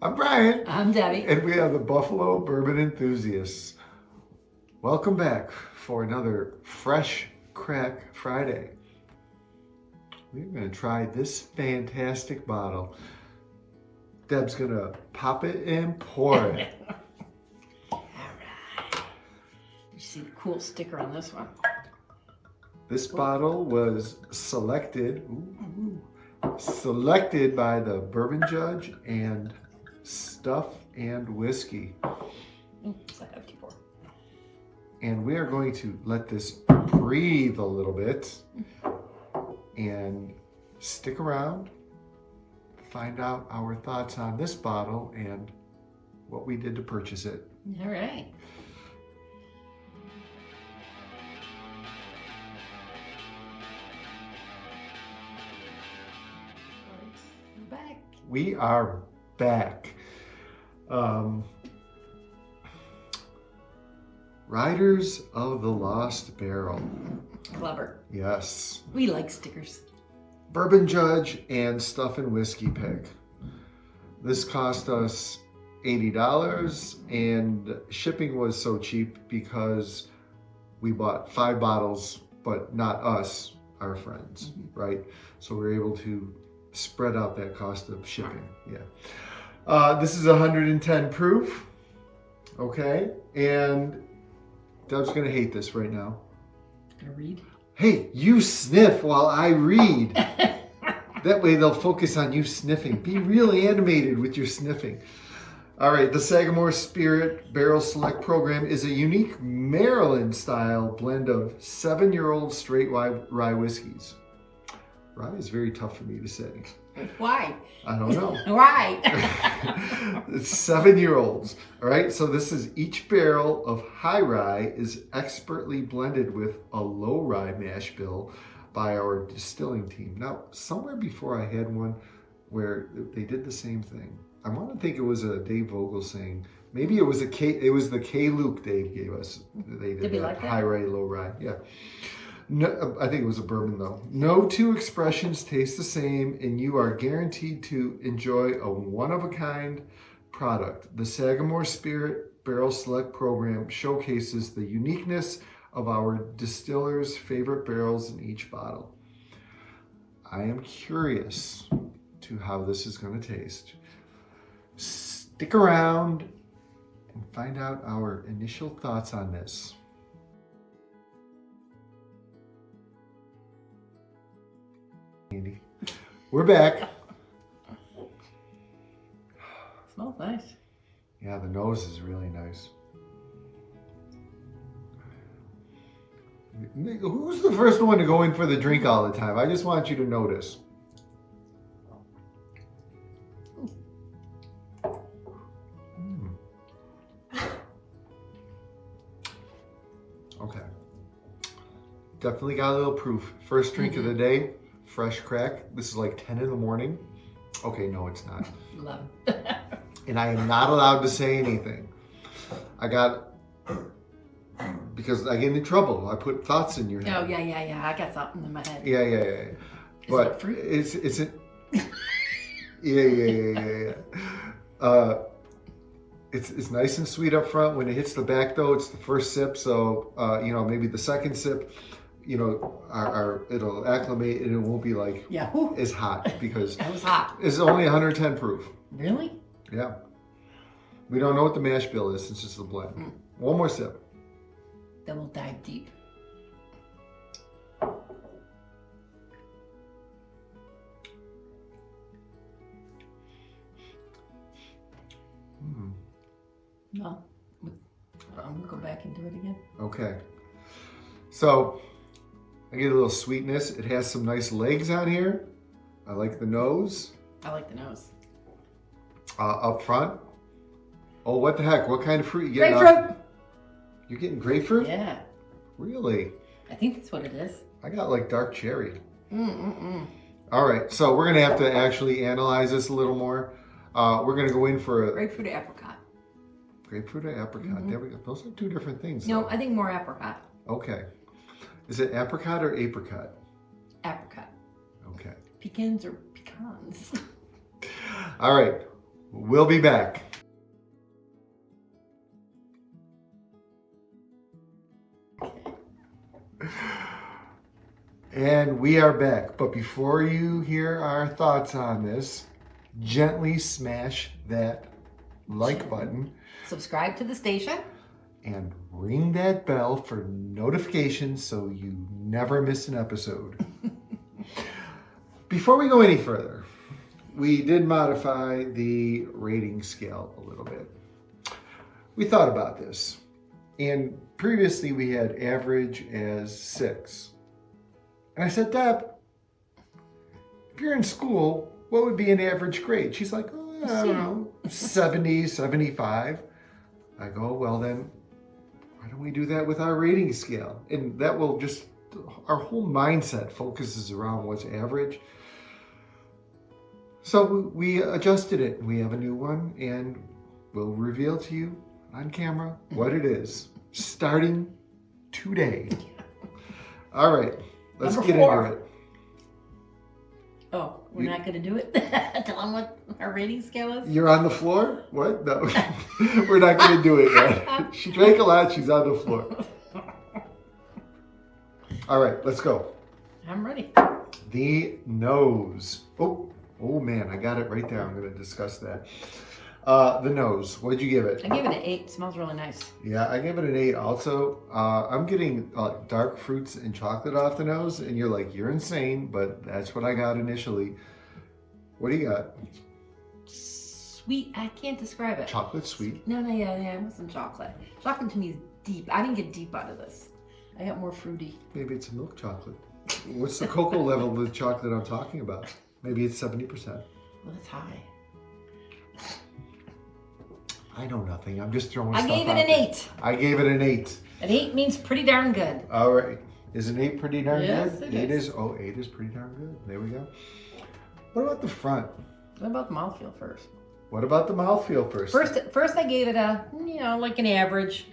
I'm Brian. I'm Debbie. And we are the Buffalo Bourbon Enthusiasts. Welcome back for another Fresh Crack Friday. We're going to try this fantastic bottle. Deb's going to pop it and pour it. All right. You see the cool sticker on this one. This bottle was selected by the bourbon judge and Stuff and Whiskey. It's a hefty pour. And we are going to let this breathe a little bit and stick around, find out our thoughts on this bottle and what we did to purchase it. All right. We're back. We are back. Riders of the Lost Barrel. Clever. Yes. We like stickers. Bourbon Judge and Stuff and Whiskey pick. This cost us $80 and shipping was so cheap because we bought 5 bottles, but not us, our friends, right? So we were able to spread out that cost of shipping. Yeah. This is 110 proof. Okay. And Deb's going to hate this right now. Gonna read? Hey, you sniff while I read. That way they'll focus on you sniffing. Be really animated with your sniffing. All right, the Sagamore Spirit Barrel Select Program is a unique Maryland-style blend of 7-year-old straight rye whiskeys. Rye is very tough for me to say. Why? I don't know. Why? It's 7-year-olds. All right, so this is each barrel of high rye is expertly blended with a low rye mash bill by our distilling team. Now, somewhere before I had one where they did the same thing. I want to think it was a Dave Vogel saying, maybe it was the K Luke Dave gave us. They did that like that? high rye, low rye. Yeah. No, I think it was a bourbon though. No two expressions taste the same, and you are guaranteed to enjoy a one-of-a-kind product. The Sagamore Spirit Barrel Select Program showcases the uniqueness of our distillers' favorite barrels in each bottle. I am curious to how this is going to taste. Stick around and find out our initial thoughts on this. We're back. Smells nice. Yeah, the nose is really nice. Who's the first one to go in for the drink all the time? I just want you to notice. Okay. Definitely got a little proof. First drink of the day. Fresh crack. This is like 10 in the morning. Okay, no, it's not. 11. And I am not allowed to say anything. Because I get into trouble. I put thoughts in your head. Oh, yeah. I got something in my head. Yeah. But it fruit? it's it's nice and sweet up front. When it hits the back though, it's the first sip. So maybe the second sip, it'll acclimate and it won't be like as hot because It was hot. it's only 110 proof. Really? Yeah. We don't know what the mash bill is since it's the blend. One more sip. Then we'll dive deep. No. I'm gonna go back and do it again. Okay. So I get a little sweetness. It has some nice legs on here. I like the nose. I like the nose. Up front. Oh, what the heck? What kind of fruit you getting? Grapefruit! You're getting grapefruit? Yeah. Really? I think that's what it is. I got like dark cherry. All right, so we're going to have to actually analyze this a little more. We're going to go in for a Grapefruit or apricot. grapefruit or apricot. There we go. Those are two different things. No, though. I think more apricot. Okay. Is it apricot or apricot? Apricot. Okay. Pecans or pecans. All right. We'll be back. And we are back. But before you hear our thoughts on this, gently smash that like button Subscribe to the station. and ring that bell for notifications so you never miss an episode. Before we go any further, we did modify the rating scale a little bit. We thought about this, and previously we had average as 6. And I said, Deb, if you're in school, what would be an average grade? She's like, oh, I don't know, 70, 75. I go, well then, why don't we do that with our rating scale? And that will just, our whole mindset focuses around what's average. So we adjusted it. We have a new one, and we'll reveal to you on camera what it is, starting today. All right, let's Number get 4. into it. Oh, we're not going to do it? Tell them what our rating scale is? You're on the floor? What? No, we're not going to do it yet. She drank a lot. She's on the floor. All right, let's go. I'm ready. The nose. Oh man, I got it right there. I'm going to discuss that. The nose. What'd you give it? I gave it an 8. It smells really nice. Yeah, I gave it an 8 also. I'm getting dark fruits and chocolate off the nose, and you're like, you're insane, but that's what I got initially. What do you got? Sweet. I can't describe it. Chocolate sweet. No, yeah, it wasn't chocolate. Chocolate to me is deep. I didn't get deep out of this. I got more fruity. Maybe it's a milk chocolate. What's the cocoa level of the chocolate I'm talking about? Maybe it's 70%. Well, that's high. I know nothing. I'm just throwing I stuff gave it out an there. 8. I gave it an 8. An 8 means pretty darn good. All right. Is an 8 pretty darn Yes, good? it is. Oh, 8 is pretty darn good. There we go. What about the front? What about the mouthfeel first? What about the mouthfeel first? First I gave it a, like an average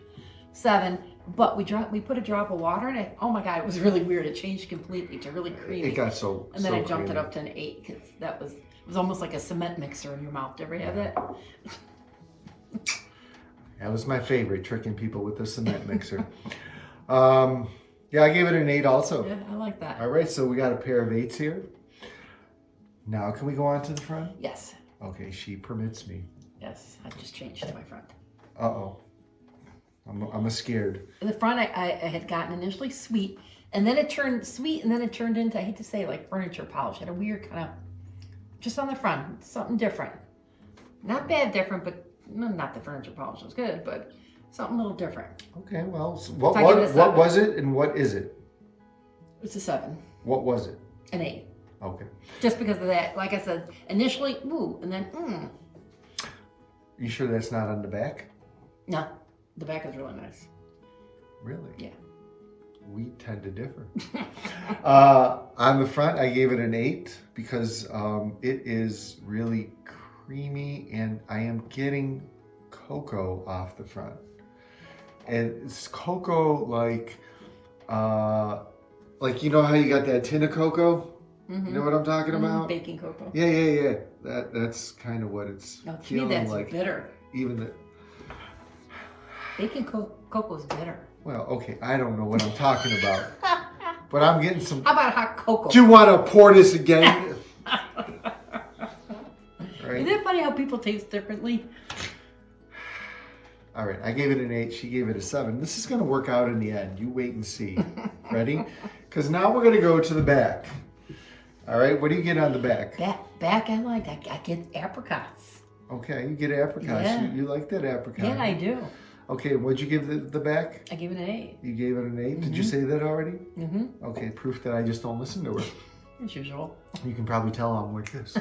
7. But we put a drop of water in it. Oh my God, it was really weird. It changed completely to really creamy. It got so And then so I jumped creamy. it up to an 8 because it was almost like a cement mixer in your mouth. Did you ever have that? That was my favorite, tricking people with the cement mixer. Yeah, I gave it an 8 also. Yeah, I like that. All right, so we got a pair of 8s here. Now, can we go on to the front? Yes. Okay, she permits me. Yes. I just changed to my front. Uh-oh. I'm scared. In the front, I had gotten initially sweet, and then it turned sweet, and then it turned into, I hate to say, like furniture polish. It had a weird kind of, just on the front, something different. Not bad different, but no, not the furniture polish was good, but something a little different. Okay, well, so So I give it a what 7. was it and what is it? It's a 7. What was it? An 8. Okay. Just because of that, like I said, initially, ooh, and then, You sure that's not on the back? No, the back is really nice. Really? Yeah. We tend to differ. On the front, I gave it an 8 because it is really creamy, and I am getting cocoa off the front. And it's cocoa like you know how you got that tin of cocoa? Mm-hmm. You know what I'm talking about? Baking cocoa. Yeah. That's kind of what it's No, to me, feeling that's like. bitter. Even the Baking cocoa is bitter. well, okay, I don't know what I'm talking about, but I'm getting some. How about hot cocoa? Do you want to pour this again? Right. Isn't it funny how people taste differently? All right, I gave it an 8. She gave it a 7. This is going to work out in the end. You wait and see. Ready? Because now we're going to go to the back. All right, what do you get on the back? Back I like. I get apricots. Okay, you get apricots. Yeah. You like that apricot? Yeah, I do. Okay, what'd you give the back? I give it an 8. You gave it an 8. Did you say that already? Mm-hmm. Okay, proof that I just don't listen to her. As usual. You can probably tell I'm like this.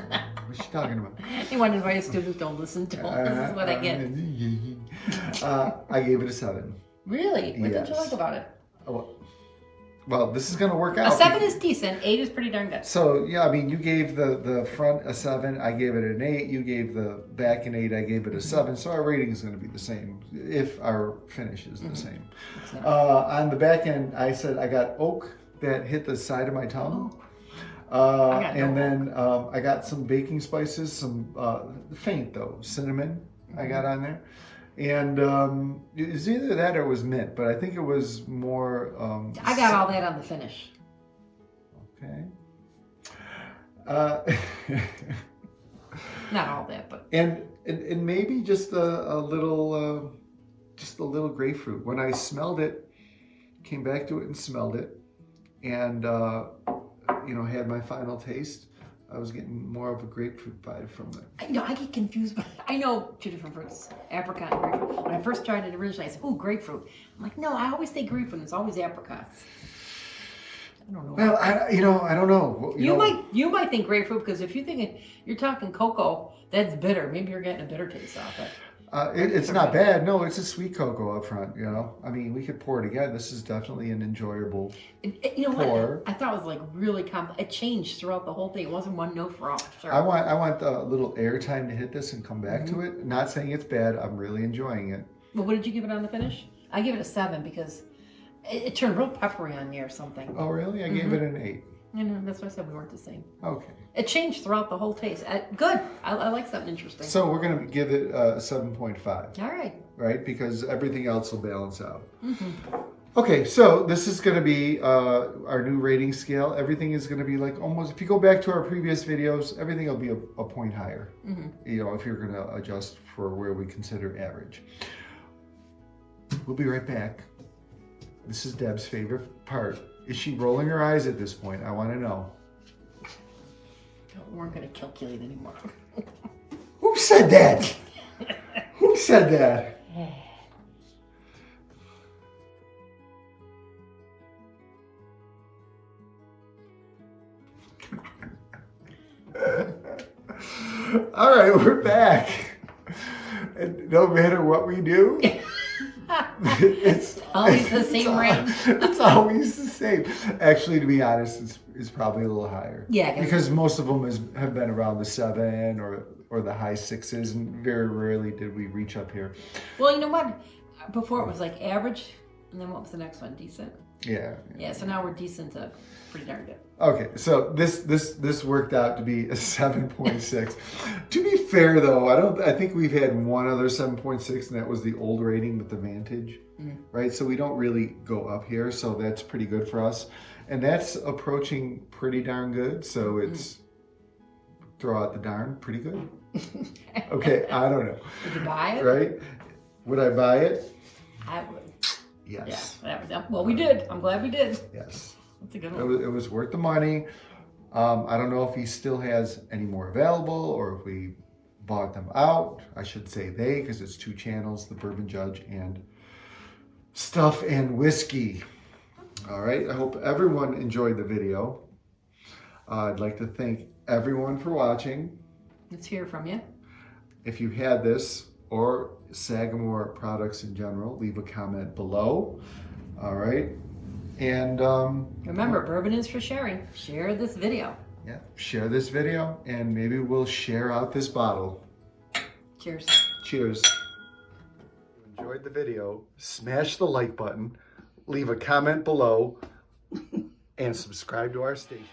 What's she talking about? You wondering why students don't listen to them. This is what I get. I gave it a 7. Really? What did you Yes. like about it? Well, this is going to work A out. 7 is decent. 8 is pretty darn good. So, yeah, I mean, you gave the front a 7. I gave it an 8. You gave the back an 8. I gave it a 7. So our rating is going to be the same if our finish is the same. On the back end, I said I got oak that hit the side of my tongue. got And no then I got some baking spices, some faint though, cinnamon I got on there. And it was either that or it was mint, but I think it was more. I got all that on the finish. Okay. Not all that, but And maybe just a little grapefruit. When I smelled it, came back to it and smelled it, and had my final taste, I was getting more of a grapefruit vibe from it. I get confused. But I know two different fruits, apricot and grapefruit. When I first tried it originally, I said, "Ooh, grapefruit." I'm like, no, I always say grapefruit. It's always apricots. I don't know. Well, I don't know. You might think grapefruit because if you're talking cocoa, that's bitter. Maybe you're getting a bitter taste off it. It's not bad. No, it's a sweet cocoa up front. I mean, we could pour it again. This is definitely an enjoyable pour. What? I thought it was like really it changed throughout the whole thing. It wasn't one note for all. Sure. I want a little air time to hit this and come back to it. Not saying it's bad. I'm really enjoying it. Well, what did you give it on the finish? I give it a 7 because it turned real peppery on me or something. Oh, really? I gave it an 8. That's why I said we weren't the same. Okay. It changed throughout the whole taste. Good. I like something interesting. So we're going to give it a 7.5. All right. Right? Because everything else will balance out. Okay, so this is going to be our new rating scale. Everything is going to be like almost, if you go back to our previous videos, everything will be a point higher. If you're going to adjust for where we consider average. We'll be right back. This is Deb's favorite part. Is she rolling her eyes at this point? I want to know. We weren't going to calculate anymore. Who said that? Who said that? All right, we're back. And no matter what we do, it's always the same range. It's always the same. Actually, to be honest, it's probably a little higher. Yeah, because most of them have been around the 7 or the high 6s, and very rarely did we reach up here. Well, you know what? Before it was like average, and then what was the next one? Decent. Yeah. Yeah. So now we're decent to pretty darn good. Okay, so this worked out to be a 7.6. To be fair, though, I think we've had one other 7.6, and that was the old rating with the Vantage, right? So we don't really go up here, so that's pretty good for us, and that's approaching pretty darn good. So it's throw out the darn, pretty good. Okay, I don't know. Would you buy it? Right? Would I buy it? I would. Yes. Yeah. Well, we did. I'm glad we did. Yes. That's a good one. It was worth the money. I don't know if he still has any more available or if we bought them out. I should say they, because it's 2 channels, the Bourbon Judge and Stuff and Whiskey. All right. I hope everyone enjoyed the video. I'd like to thank everyone for watching. Let's hear from you. If you had this or Sagamore products in general, leave a comment below. All right. And remember, bourbon is for sharing. Share this video. Yeah, share this video, and maybe we'll share out this bottle. Cheers. Cheers. If you enjoyed the video, smash the like button, leave a comment below, and subscribe to our station.